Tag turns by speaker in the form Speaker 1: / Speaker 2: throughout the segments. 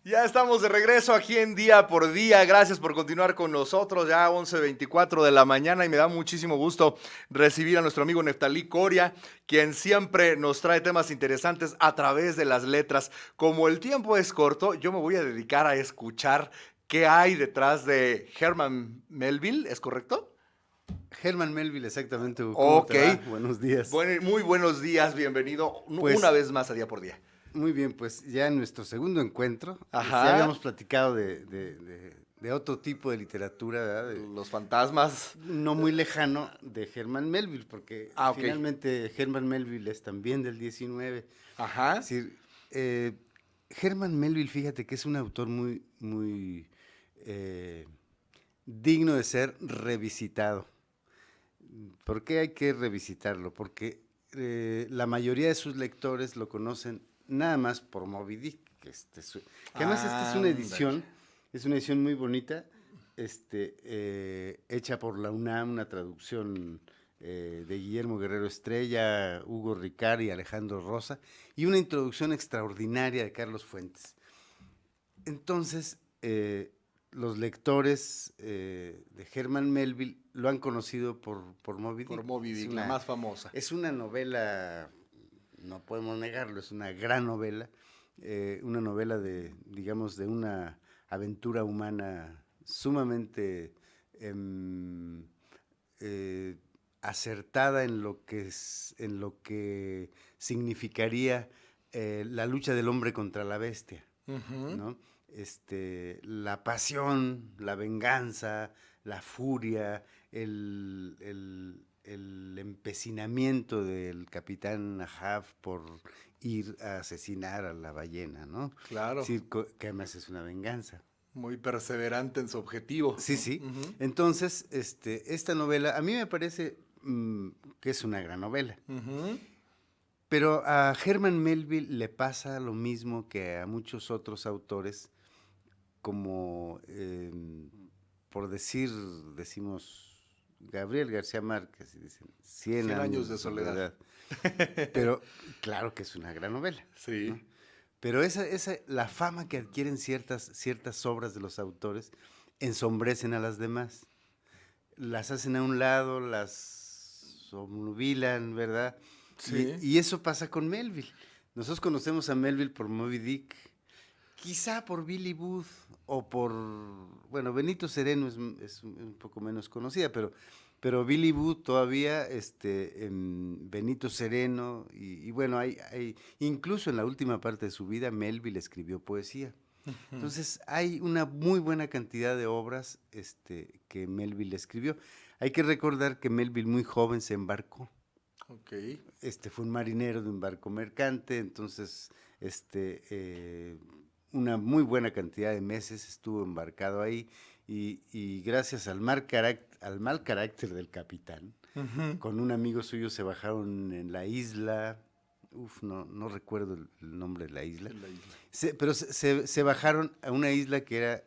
Speaker 1: Ya estamos de regreso aquí en Día por Día. Gracias por continuar con nosotros. Ya 11:24 de la mañana y me da muchísimo gusto recibir a nuestro amigo Neftalí Coria, quien siempre nos trae temas interesantes a través de las letras. Como el tiempo es corto, yo me voy a dedicar a escuchar qué hay detrás de Herman Melville, ¿es correcto?
Speaker 2: Herman Melville, exactamente, Hugo. ¿Cómo
Speaker 1: Ok.
Speaker 2: te va? Buenos días.
Speaker 1: Muy buenos días, bienvenido una
Speaker 2: Pues
Speaker 1: vez más a Día por Día.
Speaker 2: muy bien, pues ya en nuestro segundo encuentro, ya
Speaker 1: Ajá,
Speaker 2: habíamos platicado de otro tipo de literatura, ¿verdad?
Speaker 1: los fantasmas.
Speaker 2: No muy lejano de Herman Melville, porque
Speaker 1: Ah, ok.
Speaker 2: finalmente Herman Melville es también del 19. Es
Speaker 1: Ajá.
Speaker 2: decir, Herman Melville, fíjate que es un autor muy eh, digno de ser revisitado. ¿Por qué hay que revisitarlo? Porque la mayoría de sus lectores lo conocen nada más por Moby Dick, que además esta
Speaker 1: Ándale.
Speaker 2: es una edición muy bonita, hecha por la UNAM, una traducción de Guillermo Guerrero Estrella, Hugo Ricard y Alejandro Rosa, y una introducción extraordinaria de Carlos Fuentes. Entonces, los lectores de Herman Melville lo han conocido por Moby
Speaker 1: Por
Speaker 2: Dick.
Speaker 1: Moby Dick, la más famosa.
Speaker 2: Es una novela, no podemos negarlo, es una gran novela, una novela de, digamos, de una aventura humana sumamente em, eh, acertada en en lo que significaría la lucha del hombre contra la bestia,
Speaker 1: Ujú.
Speaker 2: ¿no? La pasión, la venganza, la furia, el empecinamiento del capitán Ahab por ir a asesinar a la ballena, ¿no?
Speaker 1: Claro,
Speaker 2: Sí, que además es una venganza.
Speaker 1: muy perseverante en su objetivo.
Speaker 2: Sí, sí.
Speaker 1: Ujú,
Speaker 2: Entonces, esta novela, a mí me parece que es una gran novela.
Speaker 1: ujú.
Speaker 2: Pero a Herman Melville le pasa lo mismo que a muchos otros autores, como por decimos Gabriel García Márquez, y dicen 100
Speaker 1: 100 años
Speaker 2: años de
Speaker 1: de soledad.
Speaker 2: soledad. Pero claro que es una gran novela, ¿no?
Speaker 1: Sí.
Speaker 2: Pero la fama que adquieren ciertas obras de los autores ensombrecen a las demás. Las hacen a un lado, las obnubilan, ¿verdad?
Speaker 1: Sí.
Speaker 2: Y eso pasa con Melville. Nosotros conocemos a Melville por Moby Dick, quizá por Billy Booth o por, bueno, Benito Sereno es un poco menos conocida, pero Billy Booth todavía, Benito Sereno, y bueno, incluso en la última parte de su vida, Melville escribió poesía.
Speaker 1: Ujú.
Speaker 2: Entonces, hay una muy buena cantidad de obras que Melville escribió. Hay que recordar que Melville muy joven se embarcó.
Speaker 1: Ok.
Speaker 2: Fue un marinero de un barco mercante, entonces una muy buena cantidad de meses estuvo embarcado ahí y gracias al mal carácter del capitán,
Speaker 1: Ujú.
Speaker 2: con un amigo suyo se bajaron en la isla, no recuerdo el nombre de la isla,
Speaker 1: En la isla.
Speaker 2: pero se bajaron a una isla que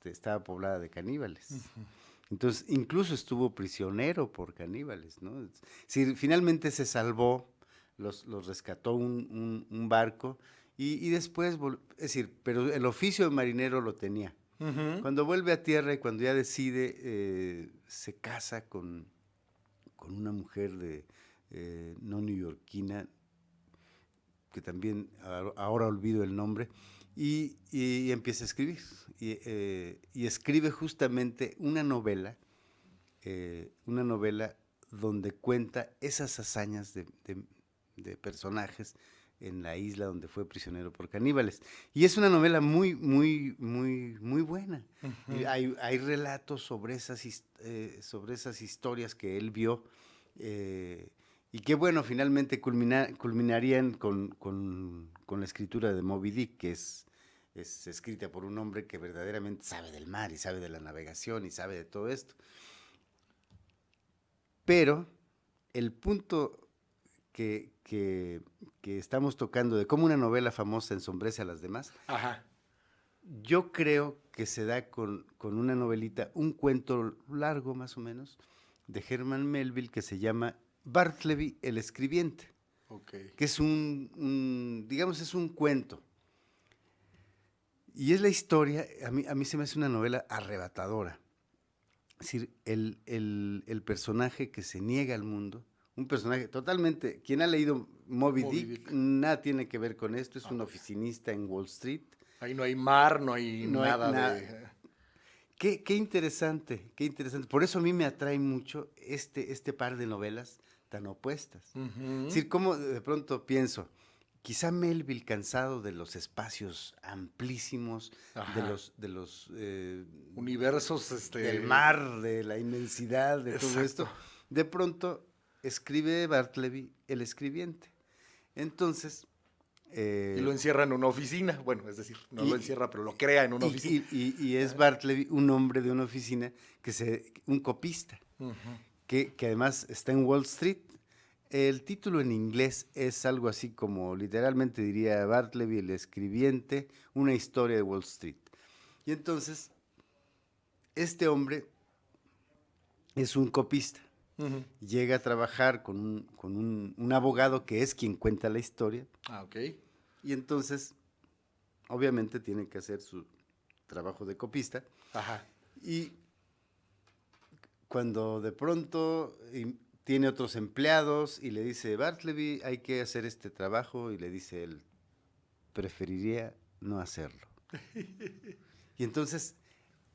Speaker 2: estaba poblada de caníbales.
Speaker 1: Ujú.
Speaker 2: Entonces, incluso estuvo prisionero por caníbales, ¿no? Sí, finalmente se salvó, los rescató un barco y después, es decir, pero el oficio de marinero lo tenía.
Speaker 1: Ujú.
Speaker 2: Cuando vuelve a tierra y cuando ya decide, se casa con una mujer no neoyorquina, que también ahora olvido el nombre, y empieza a escribir. Y escribe justamente una novela donde cuenta esas hazañas de personajes en la isla donde fue prisionero por caníbales. Y es una novela muy buena. Y
Speaker 1: Ujú.
Speaker 2: hay relatos sobre esas historias que él vio y que, bueno, finalmente culminarían con la escritura de Moby Dick, que es escrita por un hombre que verdaderamente sabe del mar y sabe de la navegación y sabe de todo esto. Pero el punto que estamos tocando de cómo una novela famosa ensombrece a las demás,
Speaker 1: Ajá.
Speaker 2: yo creo que se da con una novelita, un cuento largo más o menos, de Herman Melville que se llama Bartleby el escribiente,
Speaker 1: Ok.
Speaker 2: que es digamos, es un cuento. Y es la historia, a mí se me hace una novela arrebatadora. Es decir, el personaje que se niega al mundo, un personaje totalmente, quien ha leído Moby Dick, nada tiene que ver con esto, es un oficinista en Wall Street.
Speaker 1: Ahí no hay mar, no hay
Speaker 2: No hay
Speaker 1: nada
Speaker 2: nada.
Speaker 1: de...
Speaker 2: Qué interesante, qué interesante. Por eso a mí me atrae mucho este par de novelas tan opuestas. Es decir, como de pronto pienso, quizá Melville, cansado de los espacios amplísimos,
Speaker 1: Ajá.
Speaker 2: de los
Speaker 1: Universos,
Speaker 2: del mar, de la inmensidad, de todo
Speaker 1: Exacto.
Speaker 2: esto, de pronto escribe Bartleby El Escribiente. Entonces...
Speaker 1: Y lo encierra en una oficina. Bueno, es decir, no lo encierra, pero lo crea en una oficina.
Speaker 2: Y es Bartleby un hombre de una oficina, un copista, que además está en Wall Street. El título en inglés es algo así como, literalmente diría Bartleby el Escribiente, una historia de Wall Street. Y entonces, este hombre es un copista. Llega a trabajar con un abogado que es quien cuenta la historia.
Speaker 1: Ah, ok.
Speaker 2: Y entonces, obviamente, tiene que hacer su trabajo de copista.
Speaker 1: Ajá.
Speaker 2: Y cuando de pronto tiene otros empleados y le dice, Bartleby, hay que hacer este trabajo, y le dice él, preferiría no hacerlo. Y entonces,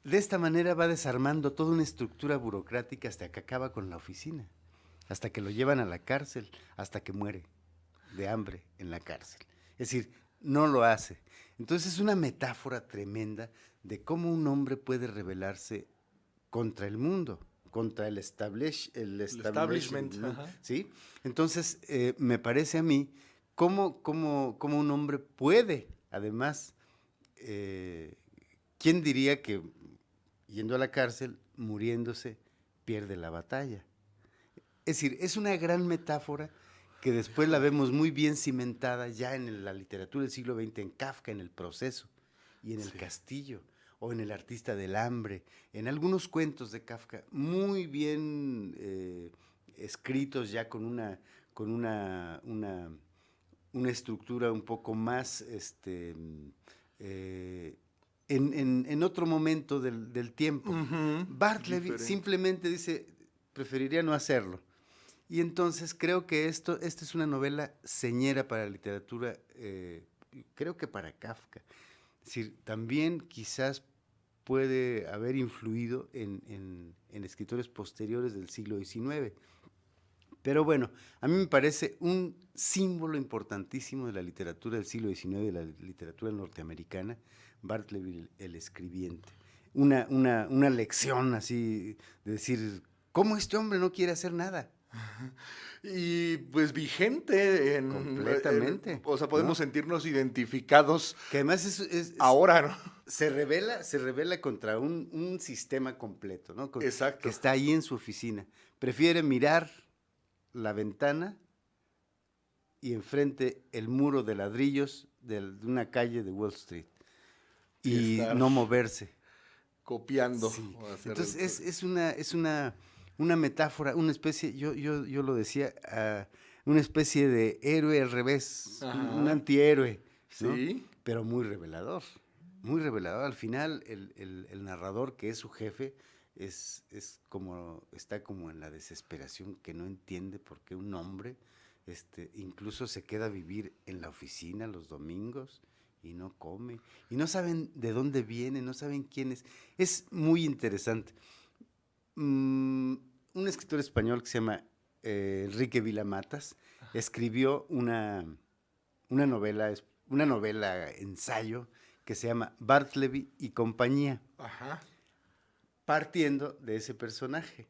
Speaker 2: de esta manera va desarmando toda una estructura burocrática hasta que acaba con la oficina, hasta que lo llevan a la cárcel, hasta que muere de hambre en la cárcel. Es decir, no lo hace. Entonces es una metáfora tremenda de cómo un hombre puede rebelarse contra el mundo, contra el establishment, ¿no? ¿Sí? Entonces, me parece a mí cómo un hombre puede, además, ¿quién diría que yendo a la cárcel, muriéndose, pierde la batalla? Es decir, es una gran metáfora que después la vemos muy bien cimentada ya en la literatura del siglo XX, en Kafka, en El Proceso, y en El Castillo, o en El Artista del Hambre, en algunos cuentos de Kafka, muy bien escritos ya con una estructura un poco más, en otro momento del tiempo. Bartleby simplemente dice, preferiría no hacerlo. Y entonces creo que esta es una novela señera para la literatura, creo que para Kafka. Es decir, también quizás puede haber influido en escritores posteriores del siglo XIX. Pero bueno, a mí me parece un símbolo importantísimo de la literatura del siglo XIX, de la literatura norteamericana, Bartleby el Escribiente. Una lección así de decir, ¿cómo este hombre no quiere hacer nada?
Speaker 1: Y pues vigente
Speaker 2: completamente.
Speaker 1: O sea, podemos sentirnos identificados.
Speaker 2: Que además es
Speaker 1: ahora, ¿no?
Speaker 2: Se revela contra un sistema completo, ¿no?
Speaker 1: Exacto.
Speaker 2: Que está ahí en su oficina. Prefiere mirar la ventana y enfrente el muro de ladrillos de una calle de Wall Street y no moverse.
Speaker 1: Copiando.
Speaker 2: Sí. Entonces es una metáfora, una especie, yo lo decía, una especie de héroe al revés, un antihéroe, ¿no? Sí. Pero muy revelador, muy revelador. Al final el narrador, que es su jefe, está como en la desesperación, que no entiende por qué un hombre incluso se queda a vivir en la oficina los domingos y no come, y no saben de dónde viene, no saben quién es. Es muy interesante. Un escritor español que se llama Enrique Vila-Matas escribió una novela ensayo que se llama Bartleby y compañía. Ajá. Partiendo de ese personaje.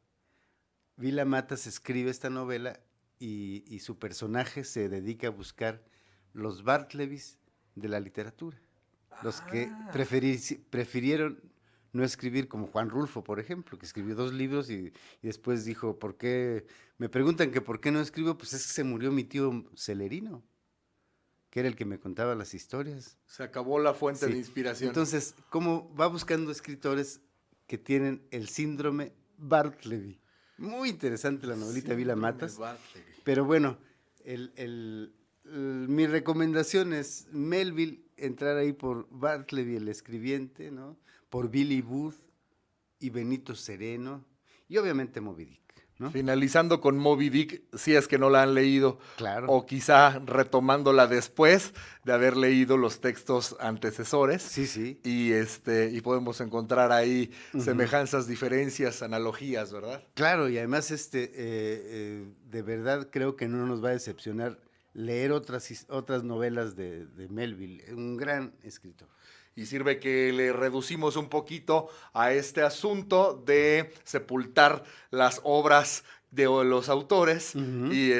Speaker 2: Vila-Matas escribe esta novela y su personaje se dedica a buscar los Bartlebys de la literatura. Los que prefirieron no escribir, como Juan Rulfo, por ejemplo, que escribió 2 libros y después dijo, ¿por qué? Me preguntan que por qué no escribo, pues es que se murió mi tío Celerino, que era el que me contaba las historias.
Speaker 1: Se acabó la fuente de inspiración.
Speaker 2: Entonces, ¿cómo va buscando escritores que tienen el síndrome Bartleby? Muy interesante la novelita de Vila-Matas. Pero bueno, mi recomendación es Melville entrar ahí por Bartleby el escribiente, ¿no? Por Billy Booth y Benito Sereno, y obviamente Moby Dick, ¿no?
Speaker 1: Finalizando con Moby Dick, si es que no la han leído,
Speaker 2: Claro.
Speaker 1: o quizá retomándola después de haber leído los textos antecesores.
Speaker 2: Sí, sí.
Speaker 1: Y podemos encontrar ahí semejanzas, diferencias, analogías, ¿verdad?
Speaker 2: Claro, y además de verdad creo que no nos va a decepcionar leer otras novelas de Melville, un gran escritor.
Speaker 1: Y sirve que le reducimos un poquito a este asunto de sepultar las obras de los autores y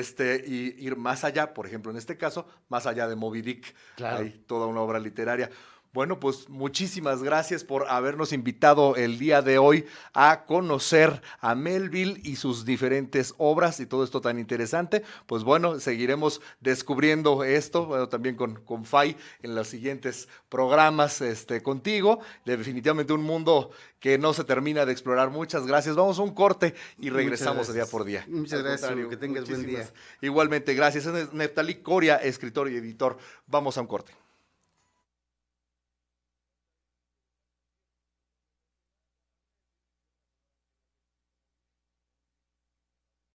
Speaker 1: ir más allá, por ejemplo, en este caso, más allá de Moby Dick.
Speaker 2: Claro.
Speaker 1: Hay toda una obra literaria. Bueno, pues muchísimas gracias por habernos invitado el día de hoy a conocer a Melville y sus diferentes obras y todo esto tan interesante. Pues bueno, seguiremos descubriendo esto, bueno, también con Fay en los siguientes programas contigo. Definitivamente un mundo que no se termina de explorar. Muchas gracias. Vamos a un corte y regresamos día por día.
Speaker 2: Muchas gracias, que tengas buen día.
Speaker 1: Igualmente, gracias. Es Neftalí Coria, escritor y editor. Vamos a un corte.